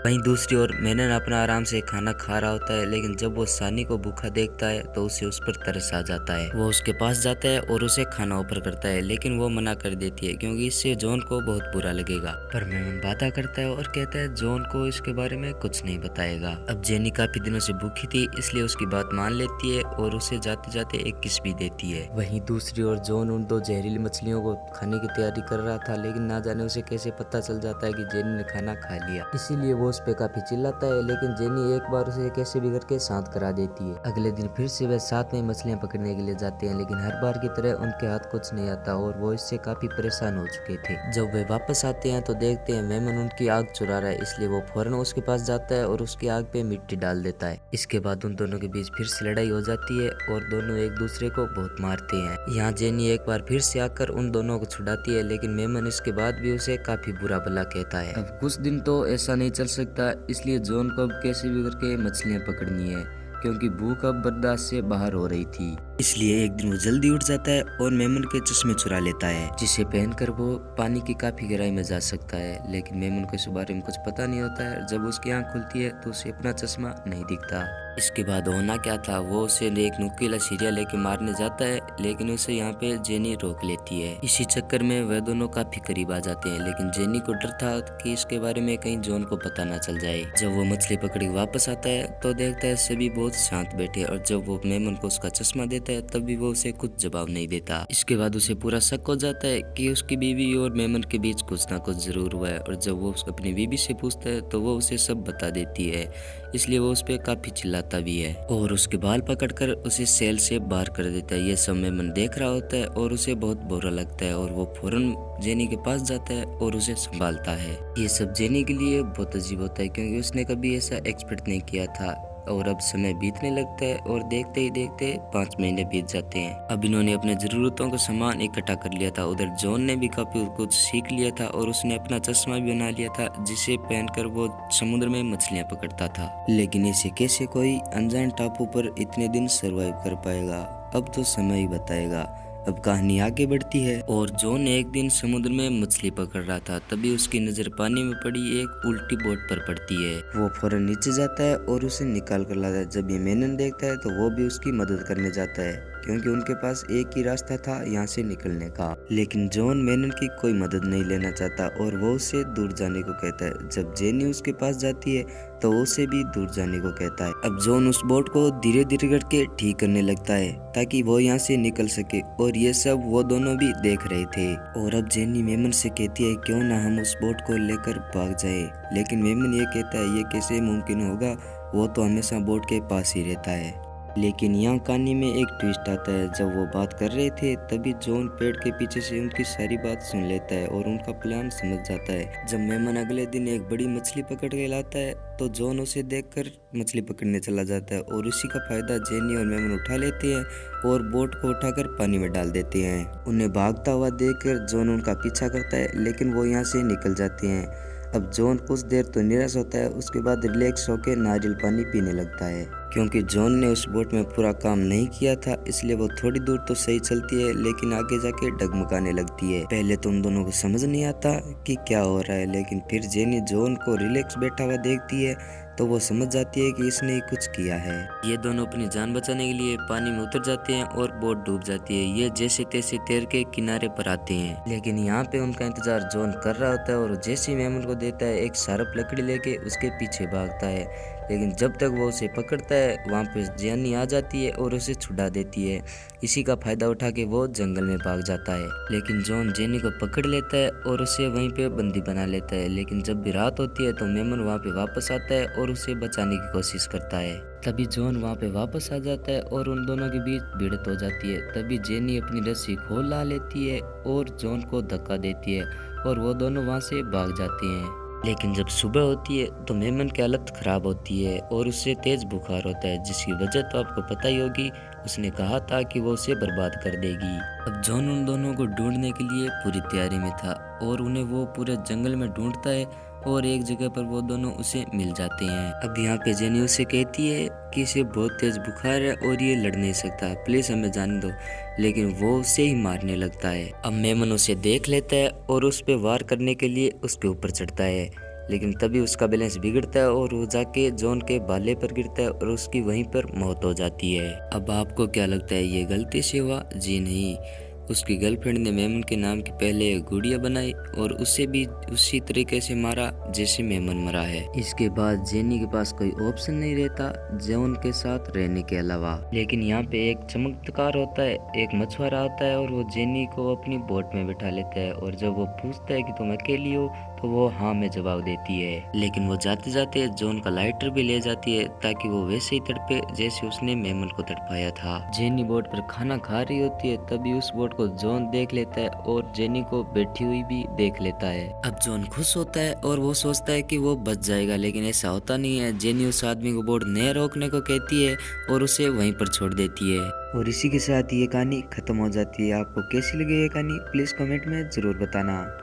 वहीं दूसरी ओर मेनन अपना आराम से खाना खा रहा होता है, लेकिन जब वो सानी को भूखा देखता है तो उसे उस पर तरस आ जाता है। वो उसके पास जाता है और उसे खाना ऑफर करता है, लेकिन वो मना कर देती है क्योंकि इससे जॉन को बहुत बुरा लगेगा। पर मेमन वादा करता है और कहता है जॉन को इसके बारे में कुछ नहीं बताएगा। अब जेनी काफी दिनों से भूखी थी, इसलिए उसकी बात मान लेती है और उसे जाते जाते एक किस भी देती है। वहीं दूसरी ओर जॉन उन दो जहरीली मछलियों को खाने की तैयारी कर रहा था, लेकिन ना जाने उसे कैसे पता चल जाता है कि जेनी ने खाना खा लिया। इसीलिए वो उस पे काफी चिल्लाता है, लेकिन जेनी एक बार उसे कैसे भी करके शांत करा देती है। अगले दिन फिर से वे साथ में मछलियां पकड़ने के लिए जाते हैं, लेकिन हर बार की तरह उनके हाथ कुछ नहीं आता और वो इससे काफी परेशान हो चुके थे। जब वे वापस आते हैं तो देखते हैं मेमन उनकी आग चुरा रहा है, इसलिए वो फौरन उसके पास जाता है और उसकी आग पे मिट्टी डाल देता है। इसके बाद उन दोनों के बीच फिर से लड़ाई हो जाती है और दोनों एक दूसरे को बहुत मारते हैं। यहाँ जेनी एक बार फिर से आकर उन दोनों को छुड़ाती है, लेकिन मेमन इसके बाद भी उसे काफी बुरा भला कहता है। अब कुछ दिन तो ऐसा नहीं चल सकता, इसलिए जॉन को अब कैसे भी करके मछलियां पकड़नी है, क्योंकि भूख अब बर्दाश्त से बाहर हो रही थी। इसलिए एक दिन वो जल्दी उठ जाता है और मेमन के चश्मे चुरा लेता है, जिसे पहनकर वो पानी की काफी गहराई में जा सकता है। लेकिन मेमन को इस बारे में कुछ पता नहीं होता है। जब उसकी आंख खुलती है तो उसे अपना चश्मा नहीं दिखता। इसके बाद होना क्या था, वो उसे एक नुकीला सिरिया लेके मारने जाता है, लेकिन उसे यहाँ पे जेनी रोक लेती है। इसी चक्कर में वह दोनों काफी करीब आ जाते हैं, लेकिन जेनी को डर था कि इसके बारे में कहीं जॉन को पता ना चल जाए। जब वो मछली पकड़ के वापस आता है तो देखता है सभी बहुत शांत बैठे, और जब वो मेमन को उसका चश्मा देता है तब भी वो उसे कुछ जवाब नहीं देता। इसके बाद उसे पूरा शक हो जाता है कि उसकी बीवी और मेमन के बीच कुछ ना कुछ जरूर हुआ है, और जब वो अपनी बीवी से पूछता है तो वो उसे सब बता देती है। इसलिए वो उस पर काफी चिल्लाता भी है और उसके बाल पकड़कर उसे सेल से बाहर कर देता है। ये सब मेमन देख रहा होता है और उसे बहुत बुरा लगता है, और वो फौरन जेनी के पास जाता है और उसे संभालता है। ये सब जेनी के लिए बहुत अजीब होता है, क्योंकि उसने कभी ऐसा एक्सपेक्ट नहीं किया था। और अब समय बीतने लगता है और देखते ही देखते 5 महीने बीत जाते हैं। अब इन्होंने अपने जरूरतों का सामान इकट्ठा कर लिया था। उधर जॉन ने भी काफी कुछ सीख लिया था और उसने अपना चश्मा भी बना लिया था, जिसे पहनकर वो समुद्र में मछलियां पकड़ता था। लेकिन इसे कैसे कोई अनजान टापू पर इतने दिन सरवाइव कर पाएगा, अब तो समय ही बताएगा। अब कहानी आगे बढ़ती है और जॉन एक दिन समुद्र में मछली पकड़ रहा था, तभी उसकी नजर पानी में पड़ी एक उल्टी बोट पर पड़ती है। वो फौरन नीचे जाता है और उसे निकाल कर लाता है। जब ये मेनन देखता है तो वो भी उसकी मदद करने जाता है, क्योंकि उनके पास एक ही रास्ता था यहाँ से निकलने का। लेकिन जॉन मेनन की कोई मदद नहीं लेना चाहता और वो उससे दूर जाने को कहता है। जब जेनी उसके पास जाती है तो वो उसे भी दूर जाने को कहता है। अब जॉन उस बोट को धीरे धीरे करके ठीक करने लगता है ताकि वो यहाँ से निकल सके, और ये सब वो दोनों भी देख रहे थे। और अब जेनी मेमन से कहती है क्यों ना हम उस बोट को लेकर भाग जाए, लेकिन मेमन ये कहता है ये कैसे मुमकिन होगा, वो तो हमेशा बोट के पास ही रहता है। लेकिन यहाँ कहानी में एक ट्विस्ट आता है। जब वो बात कर रहे थे तभी जॉन पेड़ के पीछे से उनकी सारी बात सुन लेता है और उनका प्लान समझ जाता है। जब मेमन अगले दिन एक बड़ी मछली पकड़ के लाता है तो जॉन उसे देखकर मछली पकड़ने चला जाता है, और उसी का फायदा जेनी और मेमन उठा लेते हैं और बोट को उठाकर पानी में डाल देते हैं। उन्हें भागता हुआ देखकर जॉन उनका पीछा करता है, लेकिन वो यहाँ से निकल जाते हैं। अब जॉन कुछ देर तो निराश होता है, उसके बाद रिलैक्स होकर नारियल पानी पीने लगता है। क्योंकि जॉन ने उस बोट में पूरा काम नहीं किया था, इसलिए वो थोड़ी दूर तो सही चलती है, लेकिन आगे जाके डगमगाने लगती है। पहले तो उन दोनों को समझ नहीं आता कि क्या हो रहा है, लेकिन फिर जेनी जॉन को रिलैक्स बैठा हुआ देखती है तो वो समझ जाती है कि इसने ही कुछ किया है। ये दोनों अपनी जान बचाने के लिए पानी में उतर जाते हैं और बोट डूब जाती है। ये जैसे तैसे तैर के किनारे पर आते हैं, लेकिन यहाँ पे उनका इंतजार जॉन कर रहा होता है, और जैसे ही मेमन को देता है एक शार्प लकड़ी लेके उसके पीछे भागता है। लेकिन जब तक वो उसे पकड़ता है वहाँ पे जेनी आ जाती है और उसे छुड़ा देती है। इसी का फायदा उठा के वो जंगल में भाग जाता है। लेकिन जॉन जेनी को पकड़ लेता है और उसे वहीं पे बंदी बना लेता है। लेकिन जब भी रात होती है तो मेमन वहाँ पे वापस आता है और उसे बचाने की कोशिश करता है। तभी जॉन वहाँ पे वापस आ जाता है और उन दोनों के बीच भिड़ंत हो जाती है। तभी जेनी अपनी रस्सी खोल ला लेती है और जॉन को धक्का देती है और वो दोनों वहाँ से भाग जाते हैं। लेकिन जब सुबह होती है तो मेमन की हालत खराब होती है और उससे तेज बुखार होता है, जिसकी वजह तो आपको पता ही होगी। उसने कहा था कि वो उसे बर्बाद कर देगी। अब जॉन उन दोनों को ढूंढने के लिए पूरी तैयारी में था और उन्हें वो पूरे जंगल में ढूंढता है और एक जगह पर वो दोनों उसे मिल जाते हैं। अब यहाँ पे जेनी उसे कहती है कि इसे बहुत तेज बुखार है और ये लड़ नहीं सकता, प्लीज हमें जाने दो, लेकिन वो उसे ही मारने लगता है। अब मेमन उसे देख लेता है और उस पे वार करने के लिए उसके ऊपर चढ़ता है, लेकिन तभी उसका बैलेंस बिगड़ता है और वो जाके जॉन के भाले पर गिरता है और उसकी वहीं पर मौत हो जाती है। अब आपको क्या लगता है, ये गलती से हुआ? जी नहीं, उसकी गर्लफ्रेंड ने मेमन के नाम की पहले एक गुड़िया बनाई और उसे भी उसी तरीके से मारा जैसे मेमन मरा है। इसके बाद जेनी के पास कोई ऑप्शन नहीं रहता जॉन के साथ रहने के अलावा। लेकिन यहाँ पे एक चमत्कार होता है, एक मछुआरा आता है और वो जेनी को अपनी बोट में बिठा लेता है और जब वो पूछता है कि तुम अकेली हो तो वो हाँ में जवाब देती है। लेकिन वो जाते जाते जॉन का लाइटर भी ले जाती है ताकि वो वैसे ही तड़पे जैसे उसने मेमन को तड़पाया था। जेनी बोट पर खाना खा रही होती है, तभी उस बोट को जॉन देख लेता है और जेनी को बैठी हुई भी देख लेता है। अब जॉन खुश होता है और वो सोचता है कि वो बच जाएगा, लेकिन ऐसा होता नहीं है। जेनी उस आदमी को बोट न रोकने को कहती है और उसे वहीं पर छोड़ देती है और इसी के साथ ये कहानी खत्म हो जाती है। आपको कैसी लगी ये कहानी प्लीज कमेंट में जरूर बताना।